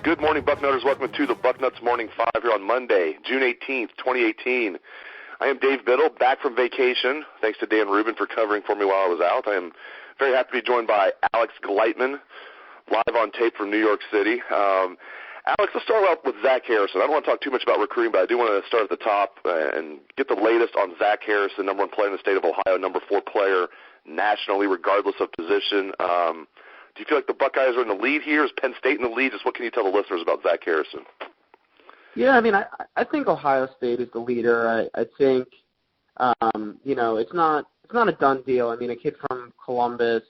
Good morning, Bucknutters. Welcome to the Bucknuts Morning 5 here on Monday, June 18th, 2018. I am Dave Biddle, back from vacation. Thanks to Dan Rubin for covering for me while I was out. I am very happy to be joined by Alex Gleitman, live on tape from New York City. Alex, let's start out with Zach Harrison. I don't want to talk too much about recruiting, but I do want to start at the top and get the latest on Zach Harrison, number 1 player in the state of Ohio, number 4 player nationally, regardless of position. Do you feel like the Buckeyes are in the lead here? Is Penn State in the lead? Just what can you tell the listeners about Zach Harrison? Yeah, I mean, I think Ohio State is the leader. I think, it's not a done deal. I mean, a kid from Columbus,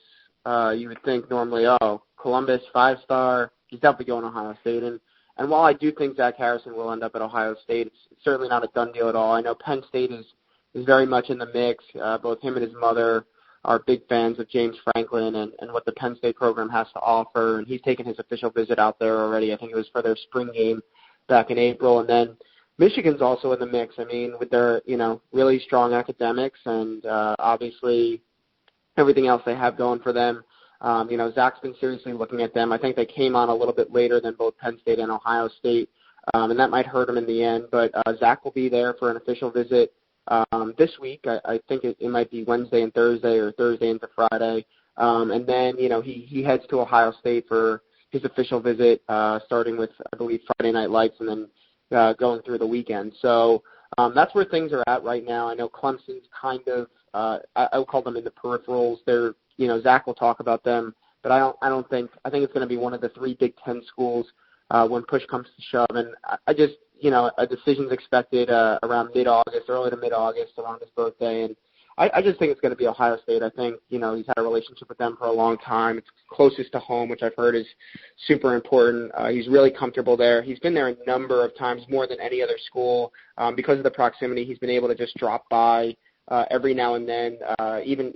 you would think normally, Columbus, 5-star, he's definitely going to Ohio State. And while I do think Zach Harrison will end up at Ohio State, it's certainly not a done deal at all. I know Penn State is very much in the mix. Both him and his mother are big fans of James Franklin and what the Penn State program has to offer, and he's taken his official visit out there already. I think it was for their spring game back in April. And then Michigan's also in the mix, I mean, with their, really strong academics and obviously everything else they have going for them. Zach's been seriously looking at them. I think they came on a little bit later than both Penn State and Ohio State, and that might hurt him in the end. But Zach will be there for an official visit this week. I think it might be Wednesday and Thursday or Thursday into Friday. And then, he heads to Ohio State for his official visit, starting with, I believe, Friday Night Lights and then going through the weekend. So that's where things are at right now. I know Clemson's kind of, I would call them in the peripherals. They're, Zach will talk about them, but I think it's going to be one of the 3 Big Ten schools when push comes to shove. And I just, a decision's expected around mid-August, early to mid-August, around his birthday. And I just think it's going to be Ohio State. I think, he's had a relationship with them for a long time. It's closest to home, which I've heard is super important. He's really comfortable there. He's been there a number of times, more than any other school. Because of the proximity, he's been able to just drop by every now and then. Even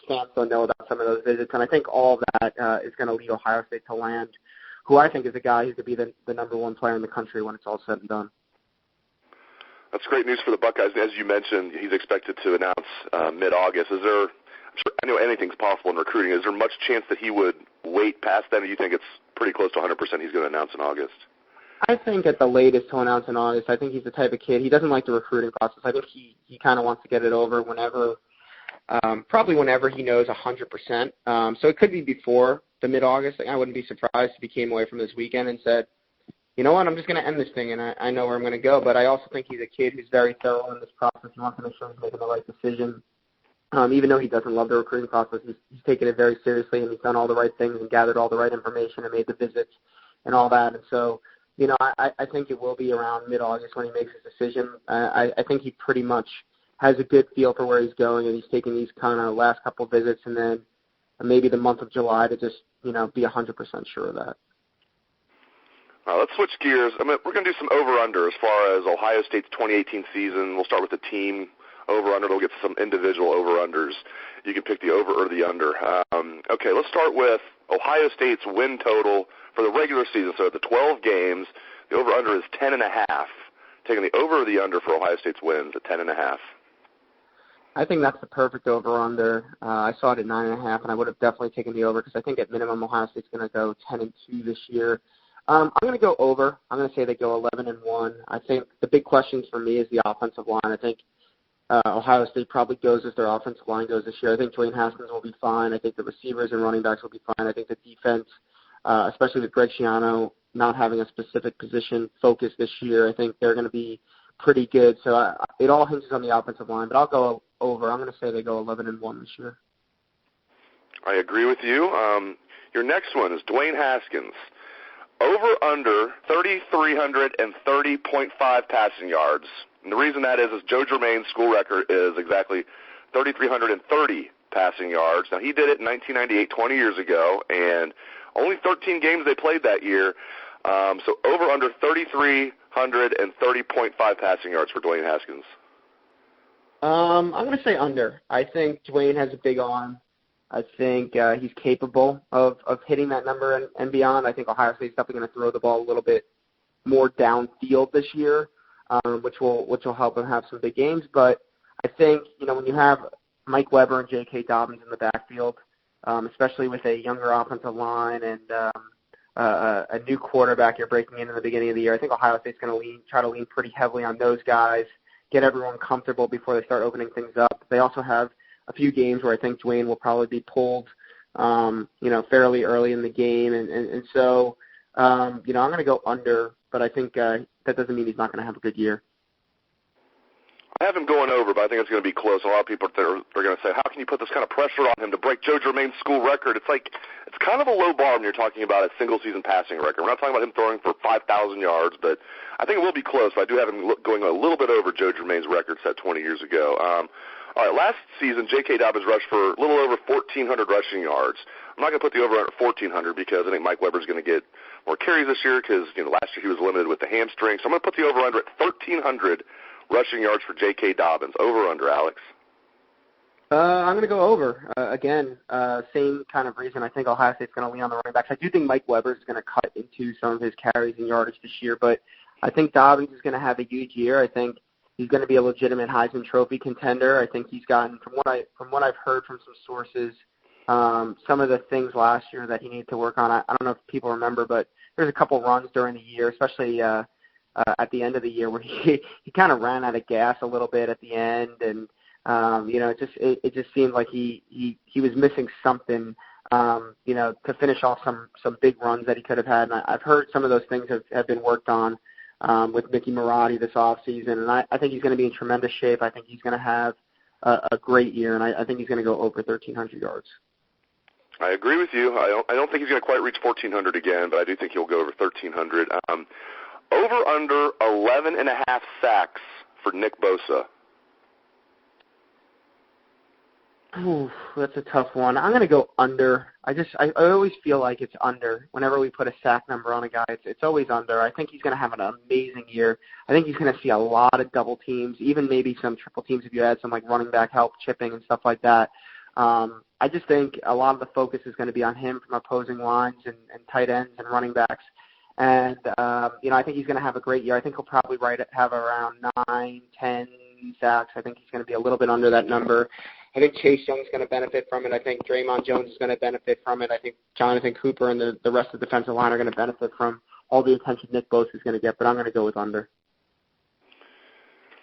Stamps don't know about some of those visits. And I think all of that is going to lead Ohio State to land who I think is a guy who's going to be the number 1 player in the country when it's all said and done. That's great news for the Buckeyes. As you mentioned, he's expected to announce mid-August. I know anything's possible in recruiting. Is there much chance that he would wait past then, or do you think it's pretty close to 100% he's going to announce in August? I think at the latest he'll announce in August. I think he's the type of kid, he doesn't like the recruiting process. I think he kind of wants to get it over probably whenever he knows 100%. So it could be before the mid-August. I wouldn't be surprised if he came away from this weekend and said, you know what, I'm just going to end this thing, and I know where I'm going to go. But I also think he's a kid who's very thorough in this process. He wants to make sure he's making the right decision. Even though he doesn't love the recruiting process, he's taken it very seriously, and he's done all the right things and gathered all the right information and made the visits and all that. And so, I think it will be around mid-August when he makes his decision. I think he pretty much has a good feel for where he's going, and he's taking these kind of last couple visits and then maybe the month of July to just, be 100% sure of that. Let's switch gears. We're going to do some over-under as far as Ohio State's 2018 season. We'll start with the team over-under. We'll get some individual over-unders. You can pick the over or the under. Okay, let's start with Ohio State's win total for the regular season. So the 12 games, the over-under is 10.5. Taking the over or the under for Ohio State's wins at 10.5. I think that's the perfect over-under. I saw it at 9.5, and I would have definitely taken the over because I think at minimum Ohio State's going to go 10-2 this year. I'm going to go over. I'm going to say they go 11-1. I think the big questions for me is the offensive line. I think Ohio State probably goes as their offensive line goes this year. I think Dwayne Haskins will be fine. I think the receivers and running backs will be fine. I think the defense, especially with Greg Schiano not having a specific position focus this year, I think they're going to be pretty good. So it all hinges on the offensive line, but I'll go over. I'm going to say they go 11-1 this year. I agree with you. Your next one is Dwayne Haskins. Over under 3,330.5 passing yards. And the reason that is Joe Germaine's school record is exactly 3,330 passing yards. Now, he did it in 1998, 20 years ago, and only 13 games they played that year. So over under 3,330.5 passing yards for Dwayne Haskins. I'm going to say under. I think Dwayne has a big arm. I think he's capable of hitting that number and beyond. I think Ohio State's definitely going to throw the ball a little bit more downfield this year, which will help him have some big games. But I think, when you have Mike Weber and J.K. Dobbins in the backfield, especially with a younger offensive line and a new quarterback you're breaking in the beginning of the year, I think Ohio State's going to try to lean pretty heavily on those guys, get everyone comfortable before they start opening things up. They also have a few games where I think Dwayne will probably be pulled, fairly early in the game. And so, I'm going to go under, but I think that doesn't mean he's not going to have a good year. I have him going over, but I think it's going to be close. A lot of people are going to say, how can you put this kind of pressure on him to break Joe Germaine's school record? It's kind of a low bar when you're talking about a single-season passing record. We're not talking about him throwing for 5,000 yards, but I think it will be close. But I do have him going a little bit over Joe Germaine's record set 20 years ago. All right, last season, J.K. Dobbins rushed for a little over 1,400 rushing yards. I'm not going to put the over at 1,400 because I think Mike Weber's going to get more carries this year because, last year he was limited with the hamstring. So I'm going to put the over-under at 1,300 rushing yards for J.K. Dobbins. Over-under, Alex? I'm going to go over. Again, same kind of reason. I think Ohio State's going to lean on the running backs. I do think Mike Weber's going to cut into some of his carries and yardage this year, but I think Dobbins is going to have a huge year. I think he's going to be a legitimate Heisman Trophy contender. I think he's gotten, from what I've heard from some sources, some of the things last year that he needed to work on. I don't know if people remember, but there's a couple runs during the year, especially at the end of the year, where he kind of ran out of gas a little bit at the end, and it just seemed like he was missing something, to finish off some big runs that he could have had. And I've heard some of those things have been worked on with Mickey Marotti this offseason, and I think he's going to be in tremendous shape. I think he's going to have a great year, and I think he's going to go over 1,300 yards. I agree with you. I don't think he's going to quite reach 1,400 again, but I do think he'll go over 1,300. Over under 11.5 sacks for Nick Bosa. Ooh, that's a tough one. I'm going to go under. I always feel like it's under. Whenever we put a sack number on a guy, it's always under. I think he's going to have an amazing year. I think he's going to see a lot of double teams, even maybe some triple teams if you add some running back help, chipping, and stuff like that. I just think a lot of the focus is going to be on him from opposing lines and tight ends and running backs. And, I think he's going to have a great year. I think he'll probably have around 9, 10 sacks. I think he's going to be a little bit under that number. I think Chase Young's going to benefit from it. I think Draymond Jones is going to benefit from it. I think Jonathan Cooper and the rest of the defensive line are going to benefit from all the attention Nick Bosa is going to get, but I'm going to go with under.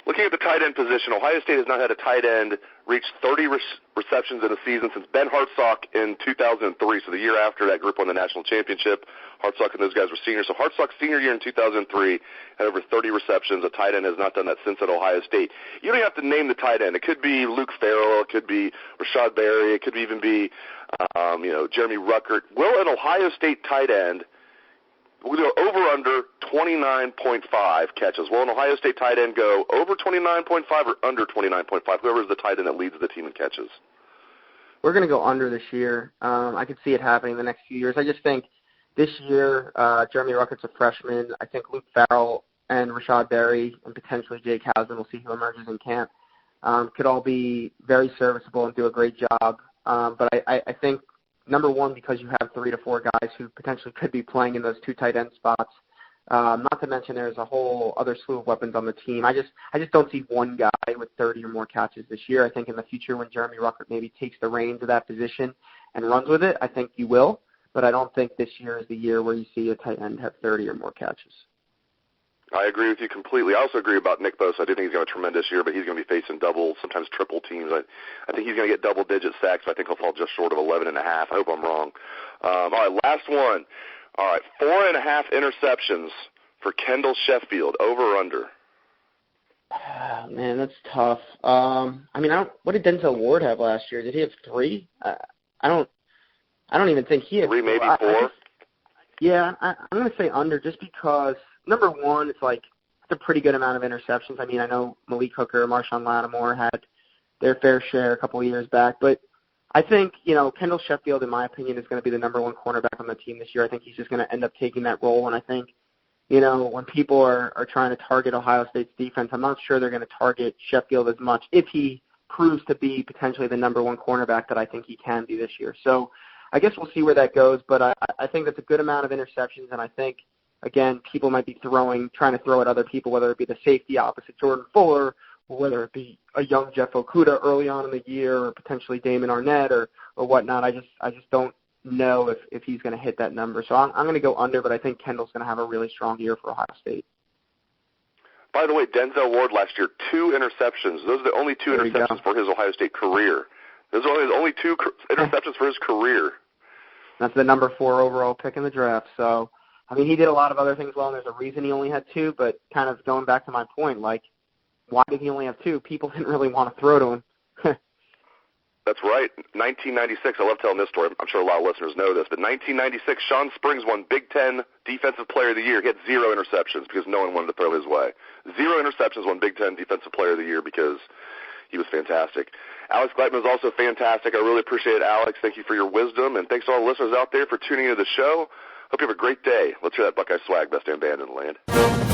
Looking at the tight end position, Ohio State has not had a tight end reach 30 receptions in a season since Ben Hartsock in 2003, so the year after that group won the national championship. Hartsock and those guys were seniors. So Hartsock's senior year in 2003 had over 30 receptions. A tight end has not done that since at Ohio State. You don't have to name the tight end. It could be Luke Farrell. It could be Rashad Berry. It could even be, Jeremy Ruckert. Will an Ohio State tight end we'll go over under 29.5 catches? Will an Ohio State tight end go over 29.5 or under 29.5? Whoever is the tight end that leads the team in catches. We're going to go under this year. I could see it happening the next few years. I just think this year, Jeremy Ruckert's a freshman. I think Luke Farrell and Rashad Berry and potentially Jake Hausman, we'll see who emerges in camp, could all be very serviceable and do a great job. But I think, number one, because you have 3 to 4 guys who potentially could be playing in those 2 tight end spots. Not to mention there's a whole other slew of weapons on the team. I just don't see one guy with 30 or more catches this year. I think in the future when Jeremy Ruckert maybe takes the reins of that position and runs with it, I think you will. But I don't think this year is the year where you see a tight end have 30 or more catches. I agree with you completely. I also agree about Nick Bosa. I do think he's going to have a tremendous year, but he's going to be facing double, sometimes triple teams. I think he's going to get double-digit sacks, but I think he'll fall just short of 11.5. I hope I'm wrong. All right, last one. All right, 4.5 interceptions for Kendall Sheffield, over or under? Man, that's tough. What did Denzel Ward have last year? Did he have 3? I don't even think he had 3, maybe 4. I'm going to say under just because, number one, it's a pretty good amount of interceptions. I know Malik Hooker, Marshawn Lattimore had their fair share a couple of years back, but I think, Kendall Sheffield, in my opinion, is going to be the number one cornerback on the team this year. I think he's just going to end up taking that role, and I think when people are trying to target Ohio State's defense, I'm not sure they're going to target Sheffield as much if he proves to be potentially the number one cornerback that I think he can be this year. So I guess we'll see where that goes, but I think that's a good amount of interceptions, and I think, again, people might be trying to throw at other people, whether it be the safety opposite Jordan Fuller, or whether it be a young Jeff Okudah early on in the year, or potentially Damon Arnett or whatnot. I just don't know if he's going to hit that number. So I'm going to go under, but I think Kendall's going to have a really strong year for Ohio State. By the way, Denzel Ward last year, 2 interceptions. Those are the only 2 interceptions for his Ohio State career. Those are his only 2 interceptions for his career. That's the number 4 overall pick in the draft. So, I mean, he did a lot of other things well, and there's a reason he only had 2, but kind of going back to my point, like, why did he only have 2? People didn't really want to throw to him. That's right. 1996, I love telling this story. I'm sure a lot of listeners know this, but 1996, Sean Springs won Big Ten Defensive Player of the Year. He had 0 interceptions because no one wanted to throw his way. 0 interceptions, won Big Ten Defensive Player of the Year because he was fantastic. Alex Gleitman was also fantastic. I really appreciate it, Alex. Thank you for your wisdom, and thanks to all the listeners out there for tuning into the show. Hope you have a great day. Let's hear that Buckeye swag, best damn band in the land.